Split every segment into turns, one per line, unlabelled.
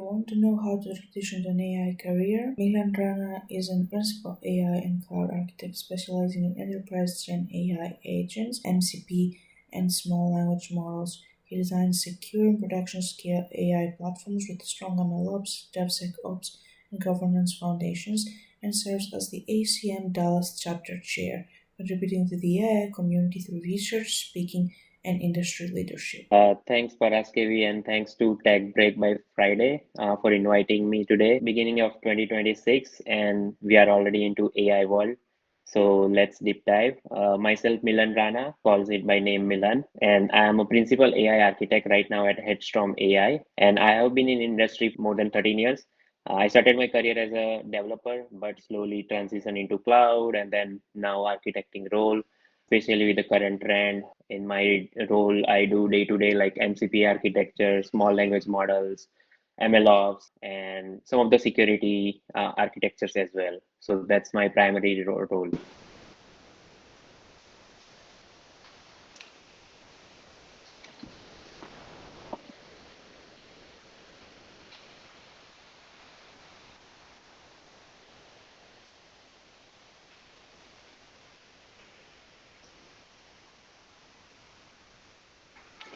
want to know how to transition to an AI career, Milan Rana is a principal AI and cloud architect specializing in enterprise Gen AI agents, MCP, and small language models. He designs secure and production scale AI platforms with strong MLOps, DevSecOps, and governance foundations, and serves as the ACM Dallas chapter chair, contributing to the AI community through research, speaking, and industry leadership.
Thanks Paraskevi and thanks to Tech Break by Friday for inviting me today. Beginning of 2026 and we are already into AI world. So let's deep dive. Myself Milan Rana, calls it by name Milan, and I am a principal AI architect right now at Headstrong AI, and I have been in industry more than 13 years. I started my career as a developer, but slowly transitioned into cloud and then now architecting role, especially with the current trend. In my role, I do day to day like MCP architecture, small language models, MLOps, and some of the security architectures as well. So that's my primary role.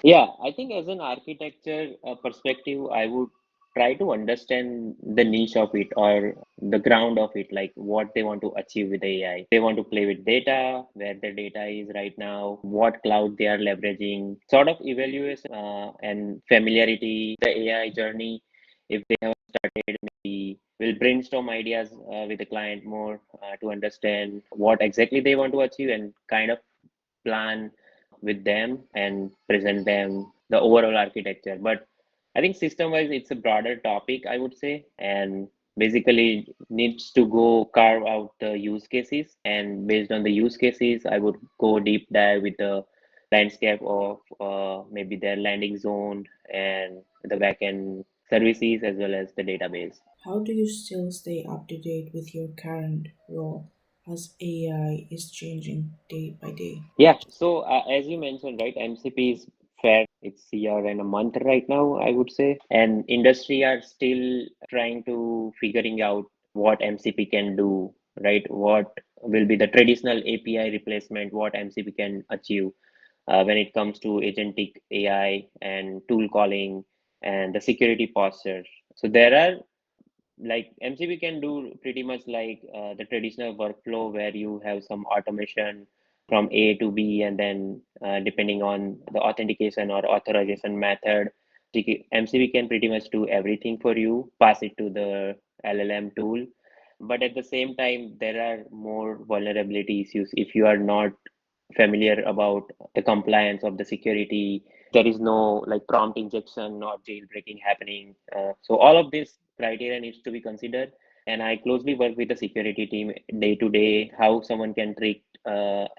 Yeah, I think as an architecture perspective, I would try to understand the niche of it or the ground of it, like what they want to achieve with AI. They want to play with data, where the data is right now, what cloud they are leveraging, sort of evaluation and familiarity, the AI journey. If they have started, maybe we'll brainstorm ideas with the client more to understand what exactly they want to achieve and kind of plan with them and present them the overall architecture. But I think system wise, it's a broader topic, I would say, and basically needs to go carve out the use cases. And based on the use cases, I would go deep dive with the landscape of maybe their landing zone and the backend services as well as the database.
How do you still stay up to date with your current role as AI is changing day by day?
Yeah, so as you mentioned, right, MCP is fair. It's a year and a month right now, I would say, and industry are still trying to figuring out what MCP can do, right? What will be the traditional API replacement, what MCP can achieve when it comes to agentic AI and tool calling and the security posture. So there are like MCP can do pretty much like the traditional workflow where you have some automation from A to B, and then depending on the authentication or authorization method, MCP can pretty much do everything for you, pass it to the LLM tool. But at the same time, there are more vulnerability issues if you are not familiar about the compliance of the security. There is no like prompt injection or jailbreaking happening. So all of this criteria needs to be considered. And I closely work with the security team day to day, how someone can trick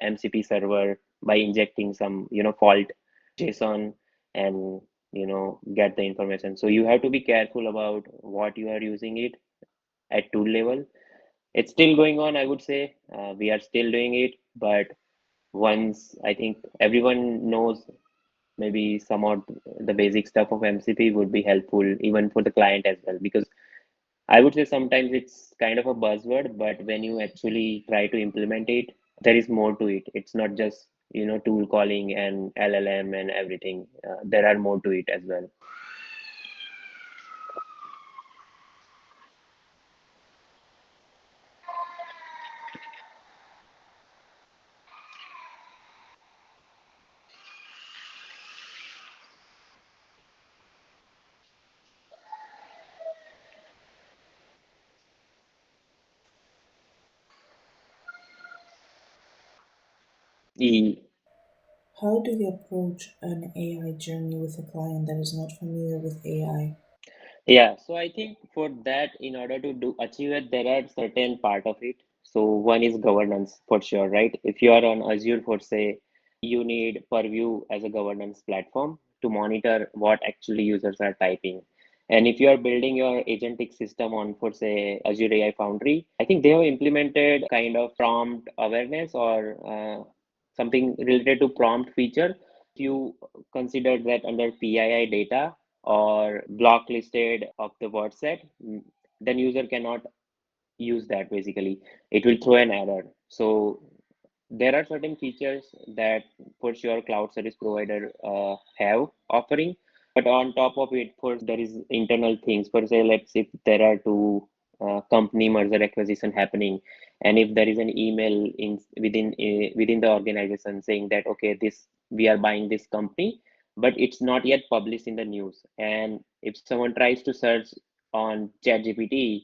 MCP server by injecting some, fault JSON and, get the information. So you have to be careful about what you are using it at tool level. It's still going on, I would say. We are still doing it, but once I think everyone knows, maybe some of the basic stuff of MCP would be helpful even for the client as well. Because I would say sometimes it's kind of a buzzword, but when you actually try to implement it, there is more to it. It's not just, tool calling and LLM and everything. There are more to it as well. E-
How do you approach an AI journey with a client that is not familiar with AI?
Yeah, so I think for that, in order to do achieve it, there are certain part of it. So one is governance for sure, right? If you are on Azure for say, you need Purview as a governance platform to monitor what actually users are typing. And if you are building your agentic system on for say Azure AI Foundry, I think they have implemented kind of prompt awareness or something related to prompt feature. If you consider that under PII data or blocklisted of the word set, then user cannot use that basically. It will throw an error. So there are certain features that for sure cloud service provider have offering, but on top of it, for there is internal things. For say, let's if there are two company merger acquisition happening, and if there is an email in within the organization saying that okay, this we are buying this company, but it's not yet published in the news, and if someone tries to search on ChatGPT,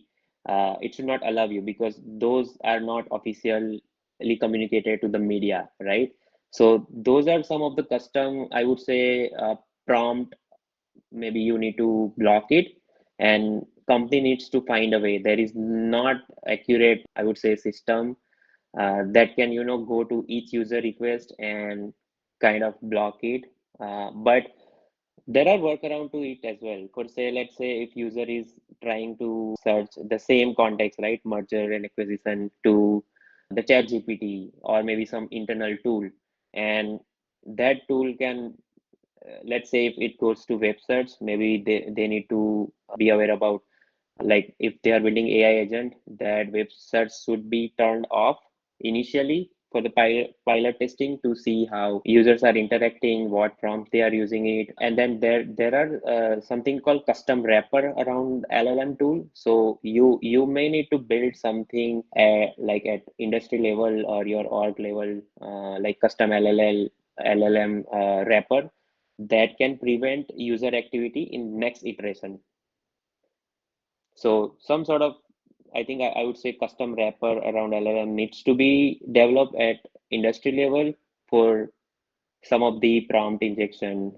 it should not allow you because those are not officially communicated to the media, right? So those are some of the custom, I would say, prompt. Maybe you need to block it, and company needs to find a way. There is not accurate, I would say, system that can go to each user request and kind of block it. But there are workaround to it as well. For say, let's say if user is trying to search the same context, right, merger and acquisition to the chat GPT or maybe some internal tool, and that tool can, let's say if it goes to web search, maybe they need to be aware about, like if they are building AI agent, that web search should be turned off initially for the pilot testing to see how users are interacting, what prompt they are using it, and then there are something called custom wrapper around LLM tool. So you may need to build something like at industry level or your org level, like custom LLM wrapper that can prevent user activity in next iteration. So some sort of, I think I would say custom wrapper around LLM needs to be developed at industry level for some of the prompt injection,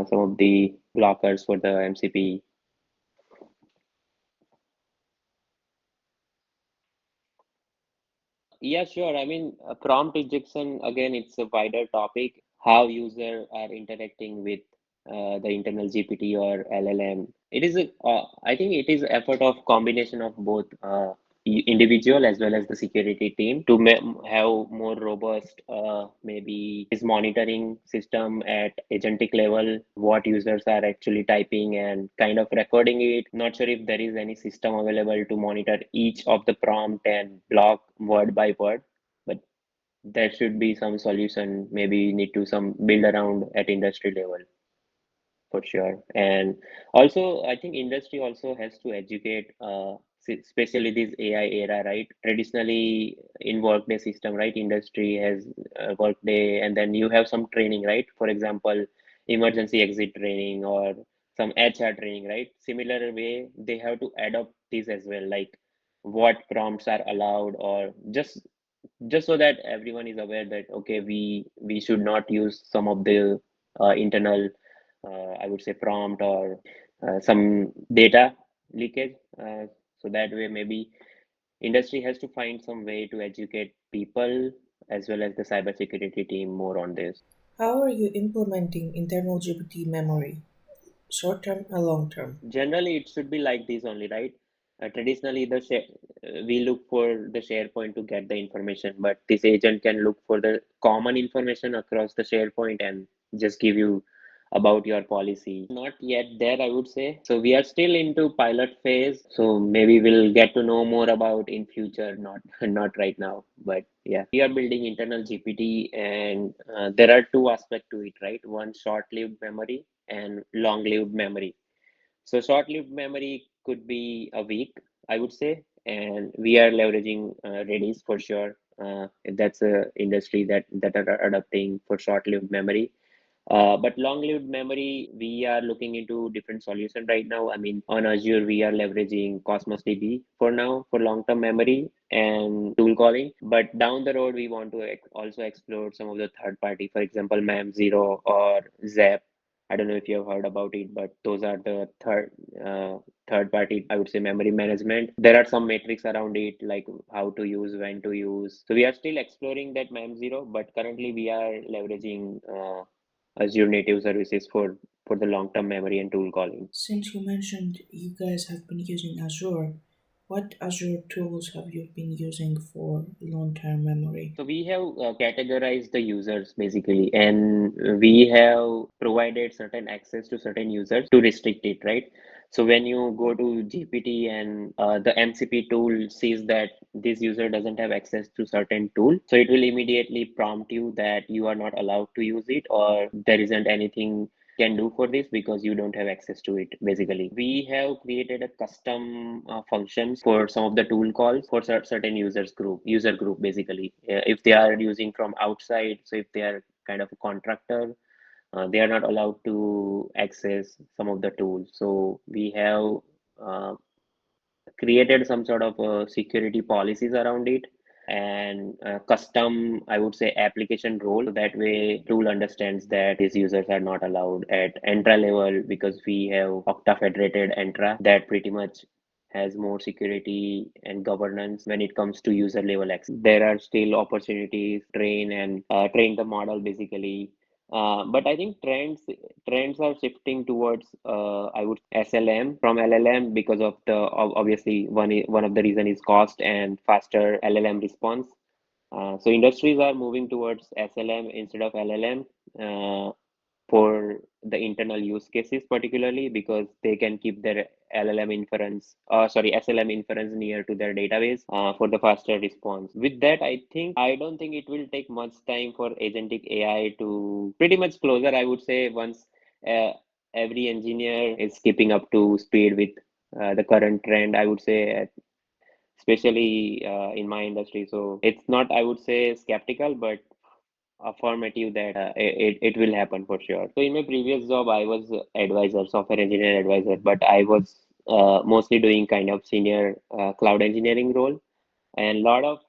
some of the blockers for the MCP. Yeah, sure. I mean, prompt injection, again, it's a wider topic, how users are interacting with the internal GPT or LLM. It is I think it is effort of combination of both individual as well as the security team to have more robust, maybe is monitoring system at agentic level, what users are actually typing and kind of recording it. Not sure if there is any system available to monitor each of the prompt and block word by word, but there should be some solution. Maybe need to some build around at industry level for sure. And also, I think industry also has to educate, especially this AI era, right? Traditionally, in workday system, right? Industry has workday, and then you have some training, right? For example, emergency exit training or some HR training, right? Similar way, they have to adopt this as well, like what prompts are allowed, or just so that everyone is aware that okay, we should not use some of the internal, I would say, prompt or some data leakage. So that way, maybe industry has to find some way to educate people as well as the cybersecurity team more on this.
How are you implementing internal GPT memory, short term or long term?
Generally, it should be like this only, right? Traditionally, we look for the SharePoint to get the information, but this agent can look for the common information across the SharePoint and just give you about your policy. Not yet there, I would say. So we are still into pilot phase. So maybe we'll get to know more about in future, not not right now. But yeah, we are building internal GPT, and there are two aspects to it, right? One short-lived memory and long-lived memory. So short-lived memory could be a week, I would say, and we are leveraging Redis for sure. That's a industry that are adopting for short-lived memory. But long-lived memory, we are looking into different solution right now. I mean, on Azure, we are leveraging Cosmos DB for now for long-term memory and tool calling. But down the road, we want to also explore some of the third party, for example, MAM0 or Zap. I don't know if you have heard about it, but those are the third party, I would say, memory management. There are some metrics around it, like how to use, when to use. So we are still exploring that MAM0, but currently we are leveraging Azure native services for the long-term memory and tool calling.
Since you mentioned you guys have been using Azure, What Azure tools have you been using for long-term memory?
So we have categorized the users basically, and we have provided certain access to certain users to restrict it, right? So when you go to GPT and the MCP tool sees that this user doesn't have access to certain tool, so it will immediately prompt you that you are not allowed to use it, or there isn't anything can do for this because you don't have access to it. Basically, we have created a custom functions for some of the tool calls for certain user group basically. If they are using from outside, so if they are kind of a contractor, they are not allowed to access some of the tools. So we have uh, created some sort of security policies around it, and custom, I would say, application role. So that way tool understands that these users are not allowed at entra level, because we have octa federated entra that pretty much has more security and governance when it comes to user level access. There are still opportunities train and train the model basically. But I think trends are shifting towards I would SLM from LLM, because of the obviously one of the reason is cost and faster LLM response. So industries are moving towards SLM instead of LLM for the internal use cases, particularly because they can keep their SLM inference near to their database for the faster response. With that, I don't think it will take much time for agentic AI to pretty much closer, I would say, once uh, every engineer is keeping up to speed with the current trend, I would say, especially in my industry. So it's not, I would say, skeptical, but affirmative that it will happen for sure. So in my previous job, I was advisor, software engineer advisor, but I was mostly doing kind of senior cloud engineering role. And a lot of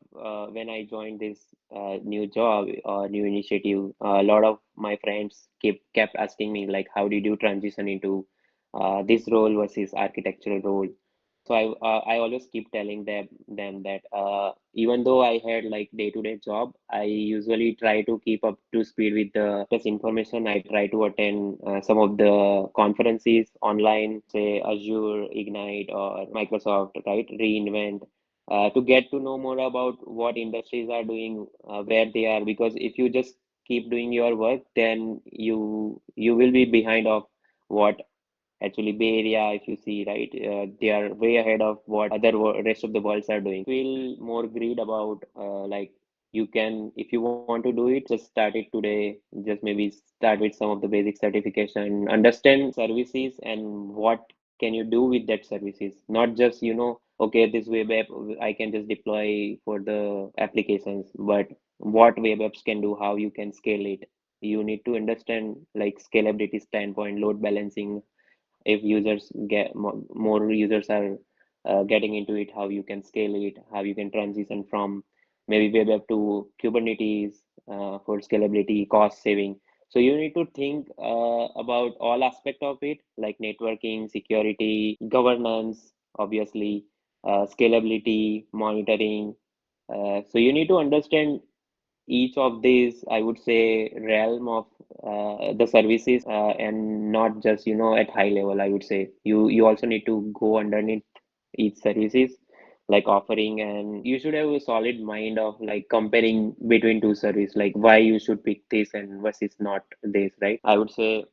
when I joined this new job or new initiative, a lot of my friends kept asking me like, how did you transition into this role versus architectural role? So I always keep telling them that even though I had like day-to-day job, I usually try to keep up to speed with the latest information. I try to attend some of the conferences online, say Azure, Ignite, or Microsoft, right? reInvent, to get to know more about what industries are doing, where they are. Because if you just keep doing your work, then you will be behind of what actually Bay Area, if you see, right, they are way ahead of what rest of the worlds are doing. Feel more greed about like, you can, if you want to do it, just start it today. Just maybe start with some of the basic certification, understand services and what can you do with that services. Not just, okay, this web app I can just deploy for the applications, but what web apps can do, how you can scale it. You need to understand like scalability standpoint, load balancing, if users get more users are getting into it, how you can scale it, how you can transition from maybe web app to Kubernetes for scalability, cost saving. So you need to think about all aspect of it, like networking, security, governance, obviously, scalability, monitoring. So you need to understand each of these, I would say, realm of the services, and not just, at high level. I would say you also need to go underneath each services like offering, and you should have a solid mind of like comparing between two services, like why you should pick this and versus not this, right? I would say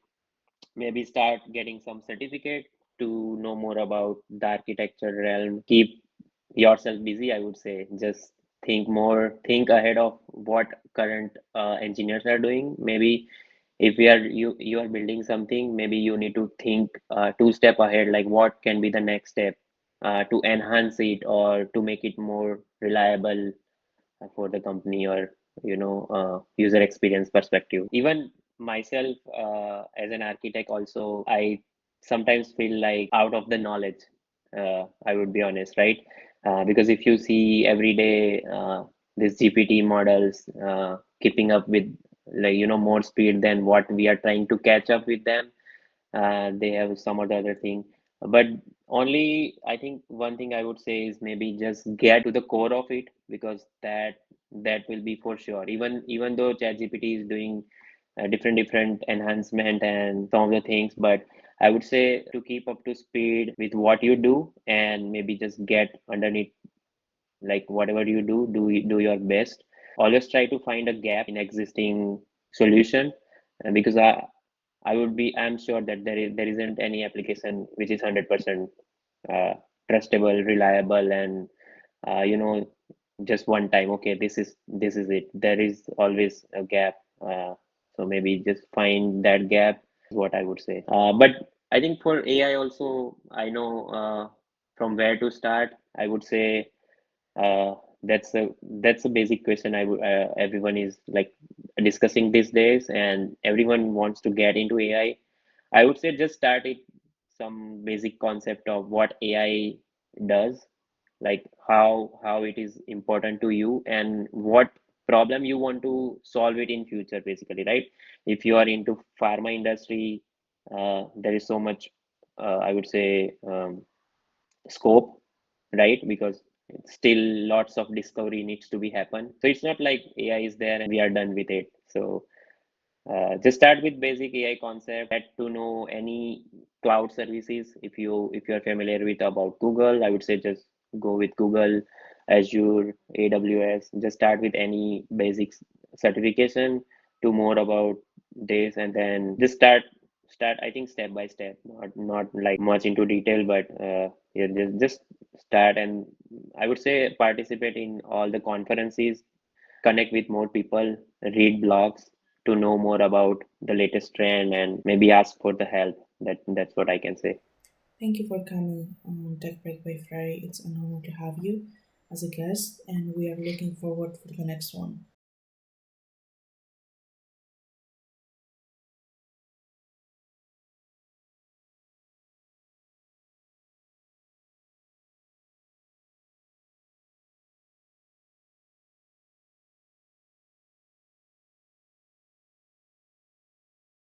maybe start getting some certificate to know more about the architecture realm. Keep yourself busy, I would say. Just think ahead of what current engineers are doing. Maybe if you are building something, maybe you need to think two-step ahead, like what can be the next step to enhance it or to make it more reliable for the company, or user experience perspective. Even myself as an architect also, I sometimes feel like out of the knowledge, I would be honest, right? Because if you see every day these GPT models keeping up with, like, more speed than what we are trying to catch up with them. They have some other thing, but only, I think one thing I would say is maybe just get to the core of it, because that will be for sure. Even though ChatGPT is doing different enhancement and some of the things, but I would say to keep up to speed with what you do and maybe just get underneath, like whatever you do, do your best. Always try to find a gap in existing solution, because I'm sure that there isn't any application which is 100% uh, trustable, reliable, and you know, just one time, okay, this is it. There is always a gap. So maybe just find that gap is what I would say. But I think for AI also, I know from where to start. I would say uh, that's a basic question. Everyone is like discussing these days, and everyone wants to get into AI. I would say just start it some basic concept of what AI does, like how it is important to you and what problem you want to solve it in future, basically, right? If you are into pharma industry, there is so much, I would say, scope, right? Because still lots of discovery needs to be happen. So it's not like AI is there and we are done with it. So just start with basic AI concept. Get to know any cloud services. If you are familiar with about Google, I would say just go with Google, Azure, AWS. Just start with any basic certification to more about this, and then just start. I think step by step, not like much into detail, but yeah, just start. And I would say participate in all the conferences, connect with more people, read blogs to know more about the latest trend, and maybe ask for the help. That's what I can say.
Thank you for coming on Tech Break by Friday. It's an honor to have you as a guest, and we are looking forward for the next one.